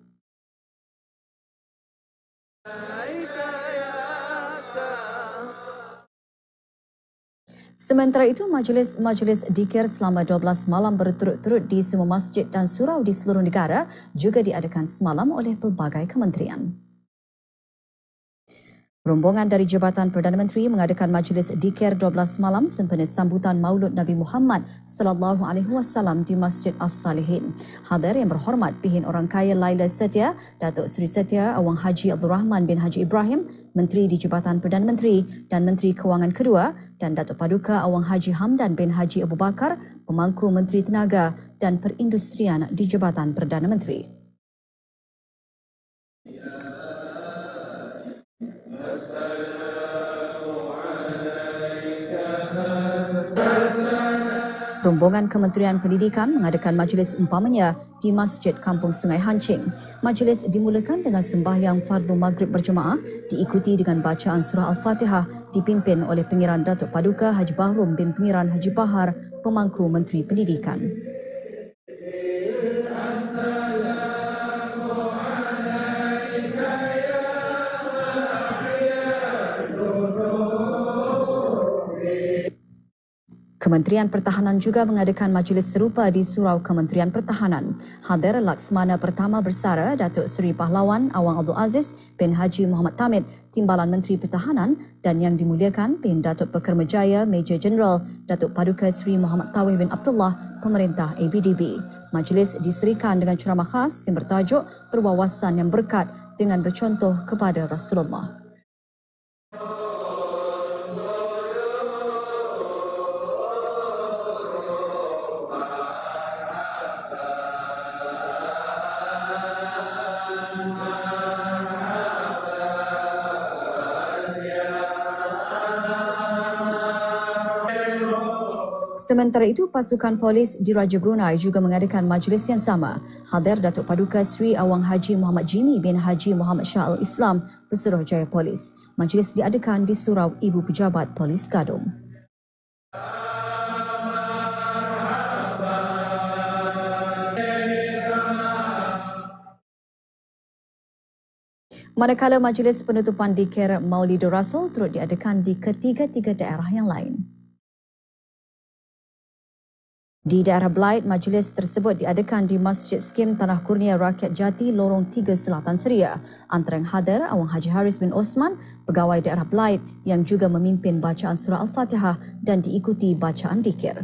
Sementara itu, majlis dikir selama 12 malam berturut-turut di semua masjid dan surau di seluruh negara juga diadakan semalam oleh pelbagai kementerian. Rombongan dari Jabatan Perdana Menteri mengadakan majlis dikir 12 malam sempena sambutan Maulud Nabi Muhammad sallallahu alaihi wasallam di Masjid As-Salihin. Hadir Yang Berhormat Pihin Orang Kaya Laila Setia, Datuk Seri Setia Awang Haji Abdul Rahman bin Haji Ibrahim, Menteri di Jabatan Perdana Menteri dan Menteri Kewangan Kedua, dan Datuk Paduka Awang Haji Hamdan bin Haji Abu Bakar, Pemangku Menteri Tenaga dan Perindustrian di Jabatan Perdana Menteri. Rombongan Kementerian Pendidikan mengadakan majlis umpamanya di Masjid Kampung Sungai Hancing. Majlis dimulakan dengan sembahyang fardu maghrib berjemaah diikuti dengan bacaan surah Al-Fatihah dipimpin oleh Pengiran Datuk Paduka Haji Bahrum bin Pengiran Haji Bahar, Pemangku Menteri Pendidikan. Kementerian Pertahanan juga mengadakan majlis serupa di Surau Kementerian Pertahanan. Hadir Laksmana Pertama Bersara Datuk Seri Pahlawan Awang Abdul Aziz bin Haji Muhammad Tamid, Timbalan Menteri Pertahanan, dan yang dimuliakan bin Datuk Pekermajaya Major Jeneral Datuk Paduka Seri Muhammad Tawih bin Abdullah, Pemerintah ABDB. Majlis diserikan dengan ceramah khas yang bertajuk Berwawasan yang Berkat dengan bercontoh kepada Rasulullah. Sementara itu, pasukan polis di Raja Brunei juga mengadakan majlis yang sama. Hadir Datuk Paduka Seri Awang Haji Muhammad Jimmy bin Haji Muhammad Shah Al-Islam, Pesuruhjaya Polis. Majlis diadakan di Surau Ibu Pejabat Polis Gadong. Manakala majlis penutupan dikir Maulidur Rasul turut diadakan di ketiga-tiga daerah yang lain. Di daerah Belait, majlis tersebut diadakan di Masjid Skim Tanah Kurnia Rakyat Jati, Lorong 3 Selatan Seria. Antara yang hadir Awang Haji Haris bin Osman, pegawai daerah Belait yang juga memimpin bacaan surah Al-Fatihah dan diikuti bacaan dikir.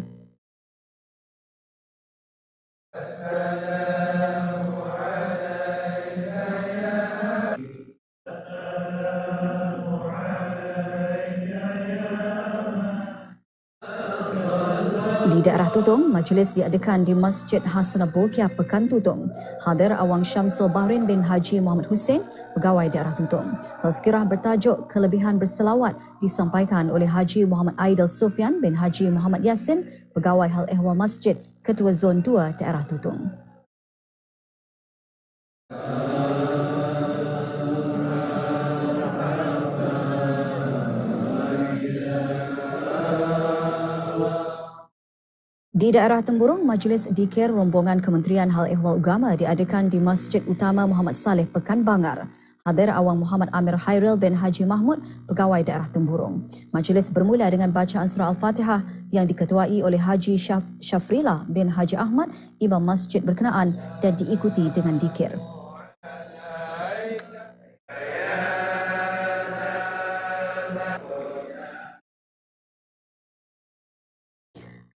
Di daerah Tutong, majlis diadakan di Masjid Hasanah Bokiah, Pekan Tutong. Hadir Awang Syamsul Bahrin bin Haji Muhammad Hussein, pegawai daerah Tutong. Tazkirah bertajuk Kelebihan Berselawat disampaikan oleh Haji Muhammad Aidil Sufyan bin Haji Muhammad Yasin, pegawai hal ehwal masjid, Ketua Zon 2 daerah Tutong. Di daerah Temburong, majlis dikir rombongan Kementerian Hal Ehwal Agama diadakan di Masjid Utama Muhammad Saleh, Pekan Bangar. Hadir Awang Muhammad Amir Hairil bin Haji Mahmud, pegawai daerah Temburong. Majlis bermula dengan bacaan surah Al-Fatihah yang diketuai oleh Haji Syafrilah bin Haji Ahmad, imam masjid berkenaan, dan diikuti dengan dikir.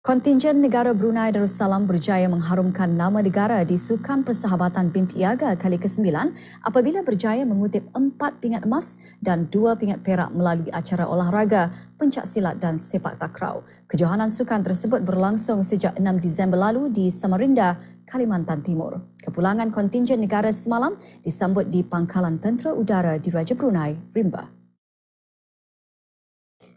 Kontingen negara Brunei Darussalam berjaya mengharumkan nama negara di Sukan Persahabatan BIM Piaga kali ke-9 apabila berjaya mengutip 4 pingat emas dan 2 pingat perak melalui acara olahraga, pencaksilat dan sepak takraw. Kejohanan sukan tersebut berlangsung sejak 6 Disember lalu di Samarinda, Kalimantan Timur. Kepulangan kontingen negara semalam disambut di Pangkalan Tentera Udara di Raja Brunei, Rimba.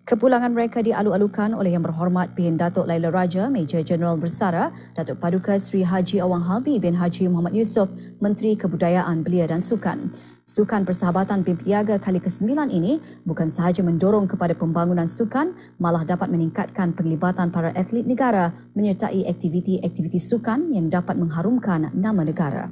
Kepulangan mereka dialu-alukan oleh Yang Berhormat Bin Datuk Laila Raja, Major Jeneral Bersara, Datuk Paduka Seri Haji Awang Halbi bin Haji Muhammad Yusof, Menteri Kebudayaan Belia dan Sukan. Sukan Persahabatan BIM Piaga kali ke-9 ini bukan sahaja mendorong kepada pembangunan sukan, malah dapat meningkatkan penglibatan para atlet negara menyertai aktiviti-aktiviti sukan yang dapat mengharumkan nama negara.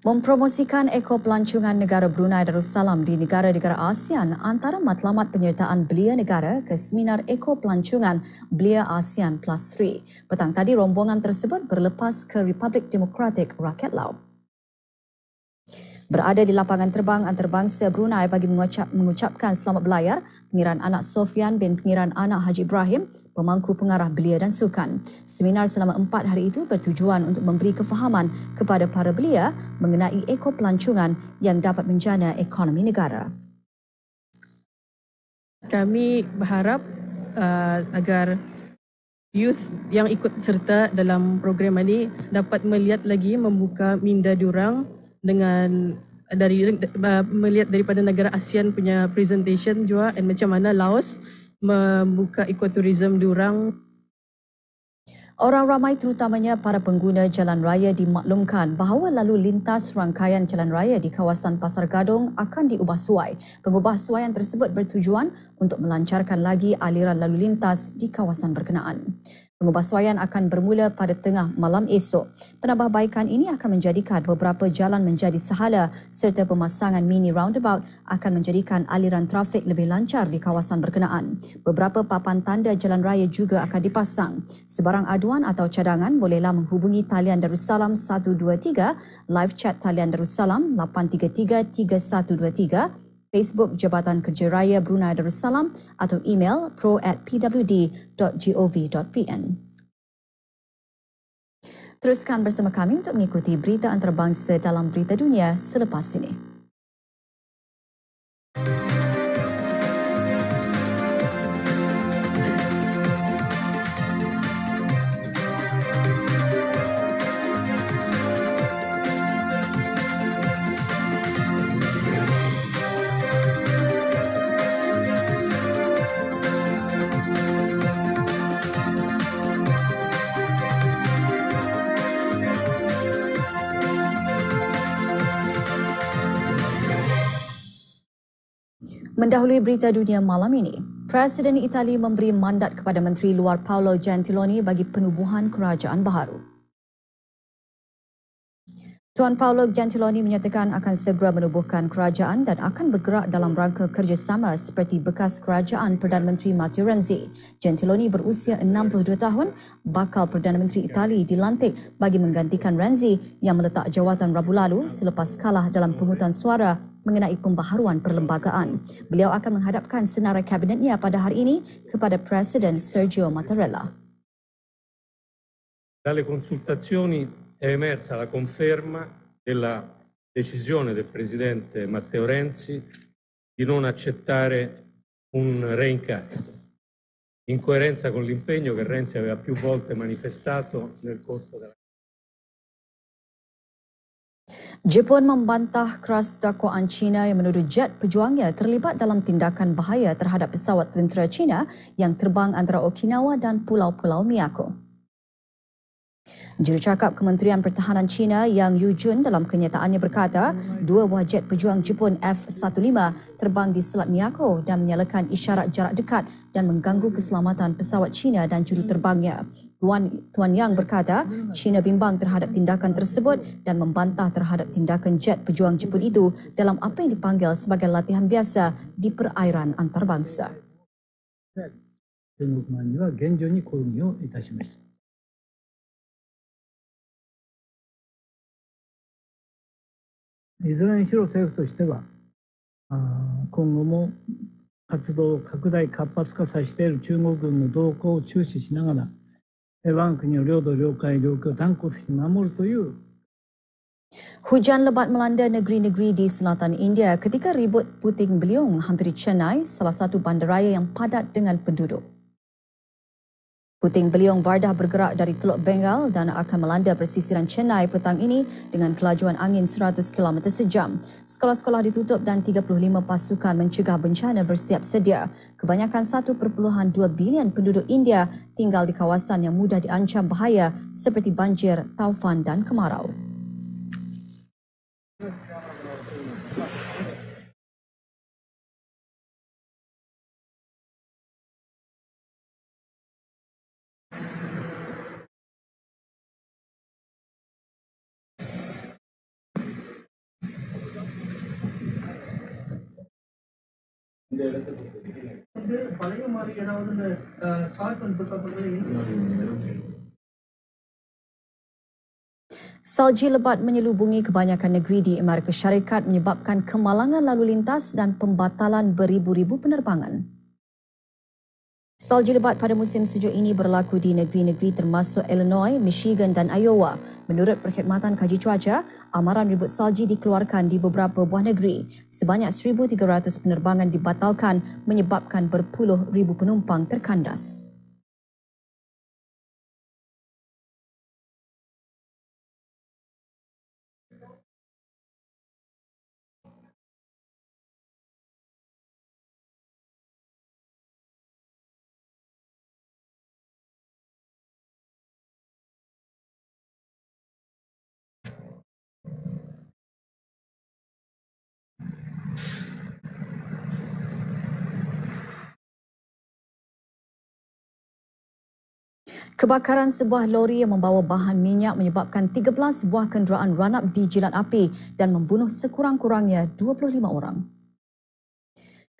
Mempromosikan ekopelancongan negara Brunei Darussalam di negara-negara ASEAN antara matlamat penyertaan belia negara ke Seminar Ekopelancongan Belia ASEAN Plus 3. Petang tadi rombongan tersebut berlepas ke Republik Demokratik Rakyat Laos. Berada di lapangan terbang antarabangsa Brunei bagi mengucapkan selamat berlayar, Pengiran Anak Sofian bin Pengiran Anak Haji Ibrahim, pemangku pengarah belia dan sukan. Seminar selama 4 hari itu bertujuan untuk memberi kefahaman kepada para belia mengenai ekopelancongan yang dapat menjana ekonomi negara. Kami berharap agar youth yang ikut serta dalam program ini dapat melihat lagi, membuka minda diorang dengan melihat daripada negara ASEAN punya presentation juga, dan macam mana Laos membuka ekoturism diorang. Orang ramai terutamanya para pengguna jalan raya dimaklumkan bahawa lalu lintas rangkaian jalan raya di kawasan Pasar Gadong akan diubah suai. Pengubah suaian tersebut bertujuan untuk melancarkan lagi aliran lalu lintas di kawasan berkenaan. Pengubah suaian akan bermula pada tengah malam esok. Penambahbaikan ini akan menjadikan beberapa jalan menjadi sehala serta pemasangan mini roundabout akan menjadikan aliran trafik lebih lancar di kawasan berkenaan. Beberapa papan tanda jalan raya juga akan dipasang. Sebarang aduan atau cadangan bolehlah menghubungi talian Darussalam 123, live chat talian Darussalam 833-3123, Facebook Jabatan Kerja Raya Brunei Darussalam atau email pro@pwd.gov.pn. Teruskan bersama kami untuk mengikuti berita antarabangsa dalam Berita Dunia selepas ini. Mendahului berita dunia malam ini, Presiden Itali memberi mandat kepada Menteri Luar Paolo Gentiloni bagi penubuhan kerajaan baharu. Tuan Paolo Gentiloni menyatakan akan segera menubuhkan kerajaan dan akan bergerak dalam rangka kerjasama seperti bekas kerajaan Perdana Menteri Matteo Renzi. Gentiloni berusia 62 tahun, bakal Perdana Menteri Itali dilantik bagi menggantikan Renzi yang meletak jawatan Rabu lalu selepas kalah dalam pungutan suara mengenai pembaharuan perlembagaan. Beliau akan menghadapkan senarai kabinetnya pada hari ini kepada Presiden Sergio Mattarella. Dalle consultazioni è emersa la conferma della decisione del Presidente Matteo Renzi di non accettare un reincarico, in coerenza con l'impegno che Renzi aveva più volte manifestato nel corso della Jepun membantah keras dakwaan China yang menuduh jet pejuangnya terlibat dalam tindakan bahaya terhadap pesawat tentera China yang terbang antara Okinawa dan Pulau-Pulau Miyako. Jurucakap Kementerian Pertahanan China Yang Yujun dalam kenyataannya berkata, dua buah jet pejuang Jepun F-15 terbang di Selat Miyako dan menyalakan isyarat jarak dekat dan mengganggu keselamatan pesawat China dan juruterbangnya. Tuan Yang berkata, China bimbang terhadap tindakan tersebut dan membantah terhadap tindakan jet pejuang Jepun itu dalam apa yang dipanggil sebagai latihan biasa di perairan antarabangsa. いずれにしろ政府としては今後も活動を拡大活発化させている中国軍の動向を注視しながら我が国の領土領海領域を断固して守るという Hujan lebat melanda negeri-negeri di selatan India ketika ribut puting beliung menghampiri Chennai, salah satu bandaraya yang padat dengan penduduk. Puting beliung Vardah bergerak dari Teluk Bengal dan akan melanda persisiran Chennai petang ini dengan kelajuan angin 100 km sejam. Sekolah-sekolah ditutup dan 35 pasukan mencegah bencana bersiap sedia. Kebanyakan 1.2 bilion penduduk India tinggal di kawasan yang mudah diancam bahaya seperti banjir, taufan dan kemarau. Salji lebat menyelubungi kebanyakan negeri di Amerika Syarikat menyebabkan kemalangan lalu lintas dan pembatalan beribu-ribu penerbangan. Salji lebat pada musim sejuk ini berlaku di negeri-negeri termasuk Illinois, Michigan dan Iowa. Menurut Perkhidmatan Kaji Cuaca, amaran ribut salji dikeluarkan di beberapa buah negeri. Sebanyak 1,300 penerbangan dibatalkan menyebabkan berpuluh ribu penumpang terkandas. Kebakaran sebuah lori yang membawa bahan minyak menyebabkan 13 buah kenderaan run-up dijilat api dan membunuh sekurang-kurangnya 25 orang.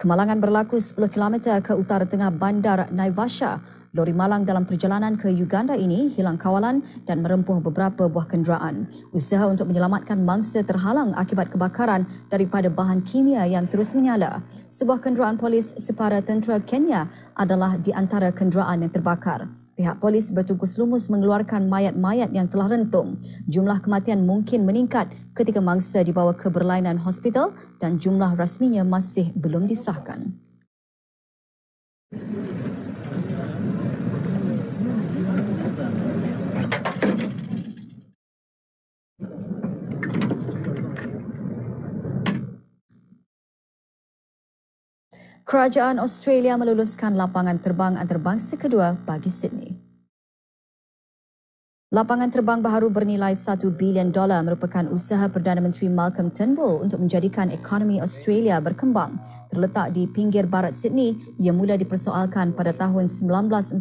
Kemalangan berlaku 10 km ke utara tengah bandar Naivasha. Lori malang dalam perjalanan ke Uganda ini hilang kawalan dan merempuh beberapa buah kenderaan. Usaha untuk menyelamatkan mangsa terhalang akibat kebakaran daripada bahan kimia yang terus menyala. Sebuah kenderaan polis separa tentera Kenya adalah di antara kenderaan yang terbakar. Pihak polis bertungkus lumus mengeluarkan mayat-mayat yang telah rentung. Jumlah kematian mungkin meningkat ketika mangsa dibawa ke berlainan hospital dan jumlah rasminya masih belum disahkan. Kerajaan Australia meluluskan lapangan terbang antarabangsa kedua bagi Sydney. Lapangan terbang baharu bernilai $1 bilion merupakan usaha Perdana Menteri Malcolm Turnbull untuk menjadikan ekonomi Australia berkembang. Terletak di pinggir barat Sydney, ia mula dipersoalkan pada tahun 1946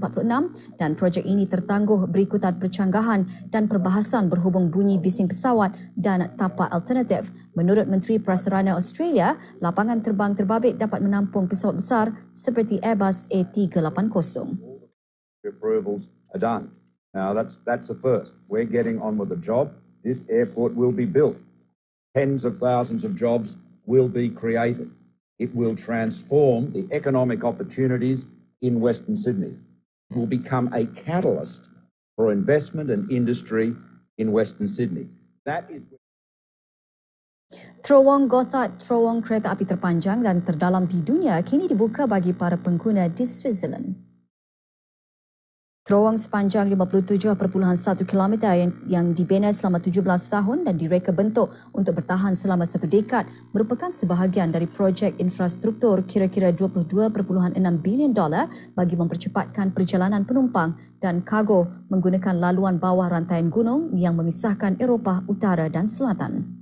dan projek ini tertangguh berikutan percanggahan dan perbahasan berhubung bunyi bising pesawat dan tapak alternatif. Menurut Menteri Prasarana Australia, lapangan terbang terbabit dapat menampung pesawat besar seperti Airbus A380. Approvals are done. Now that's the first. We're getting on with the job. This airport will be built. Tens of thousands of jobs will be created. It will transform the economic opportunities in Western Sydney. It will become a catalyst for investment and industry in Western Sydney. That is Terowong Gotthard, terowong kereta api terpanjang dan terdalam di dunia, kini dibuka bagi para pengguna di Switzerland. Terowong sepanjang 57.1 km yang dibina selama 17 tahun dan direka bentuk untuk bertahan selama 1 dekad merupakan sebahagian dari projek infrastruktur kira-kira $22.6 bilion bagi mempercepatkan perjalanan penumpang dan kargo menggunakan laluan bawah rantaian gunung yang memisahkan Eropah Utara dan Selatan.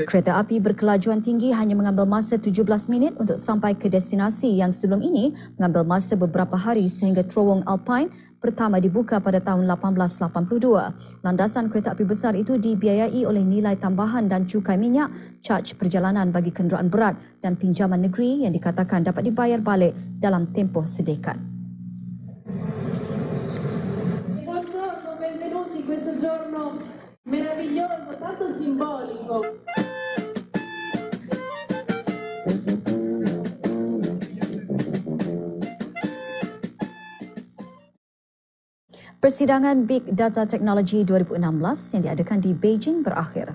Kereta api berkelajuan tinggi hanya mengambil masa 17 minit untuk sampai ke destinasi yang sebelum ini mengambil masa beberapa hari sehingga terowong Alpine pertama dibuka pada tahun 1882. Landasan kereta api besar itu dibiayai oleh nilai tambahan dan cukai minyak, caj perjalanan bagi kenderaan berat dan pinjaman negeri yang dikatakan dapat dibayar balik dalam tempoh sedekad. Buongiorno, benvenuti questo giorno meraviglioso, tanto simbolico. Persidangan Big Data Technology 2016 yang diadakan di Beijing berakhir.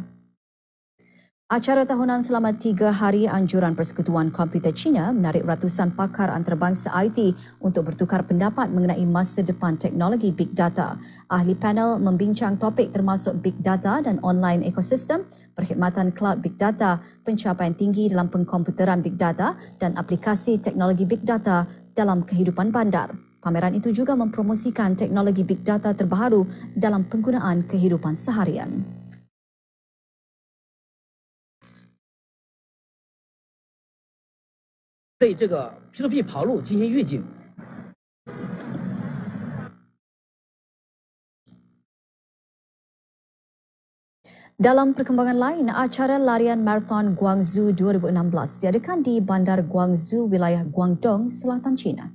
Acara tahunan selama 3 hari anjuran Persekutuan Komputer China menarik ratusan pakar antarabangsa IT untuk bertukar pendapat mengenai masa depan teknologi Big Data. Ahli panel membincang topik termasuk Big Data dan online ekosistem, perkhidmatan cloud Big Data, pencapaian tinggi dalam pengkomputeran Big Data dan aplikasi teknologi Big Data dalam kehidupan bandar. Pameran itu juga mempromosikan teknologi Big Data terbaru dalam penggunaan kehidupan seharian. 对这个 P2P 跑路进行预警。 Dalam perkembangan lain, acara larian marathon Guangzhou 2016 diadakan di Bandar Guangzhou, wilayah Guangdong, Selatan China.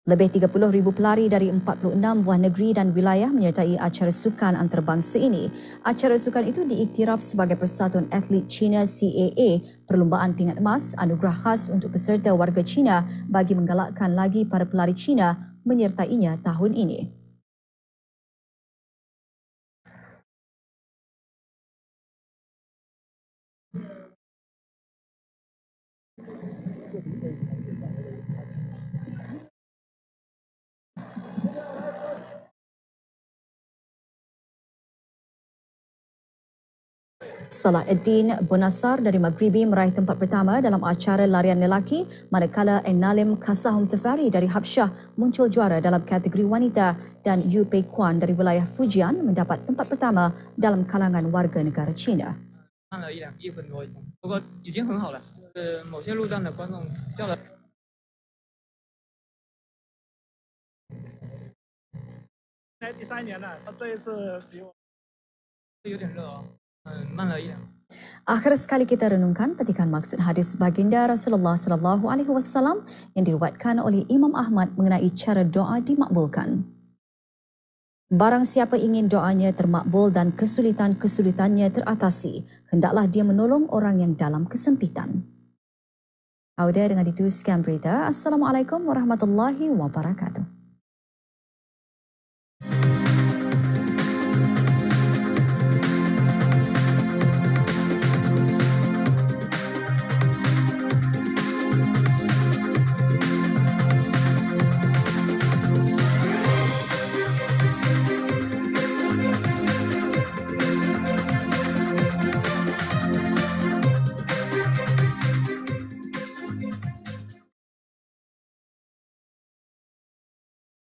Lebih 30,000 pelari dari 46 buah negeri dan wilayah menyertai acara sukan antarabangsa ini. Acara sukan itu diiktiraf sebagai Persatuan Atlet China CAA, perlumbaan pingat emas, anugerah khas untuk peserta warga China bagi menggalakkan lagi para pelari China menyertainya tahun ini. Salahuddin Bonasar dari Maghribi meraih tempat pertama dalam acara larian lelaki, manakala Enalim Kasahum Tefari dari Habsyah muncul juara dalam kategori wanita dan Yu Pei Kuan dari wilayah Fujian mendapat tempat pertama dalam kalangan warga negara China. 慢了1分多，不过已经很好了。某些路段的观众叫了。来第3年了，他这一次比我有点热哦，慢了一点。Akhir sekali kita renungkan petikan maksud hadis baginda Rasulullah sallallahu alaihi wasallam yang diriwayatkan oleh Imam Ahmad mengenai cara doa dimakbulkan. Barang siapa ingin doanya termakbul dan kesulitan-kesulitannya teratasi, hendaklah dia menolong orang yang dalam kesempitan. Auda dengan itu sekian berita. Assalamualaikum warahmatullahi wabarakatuh.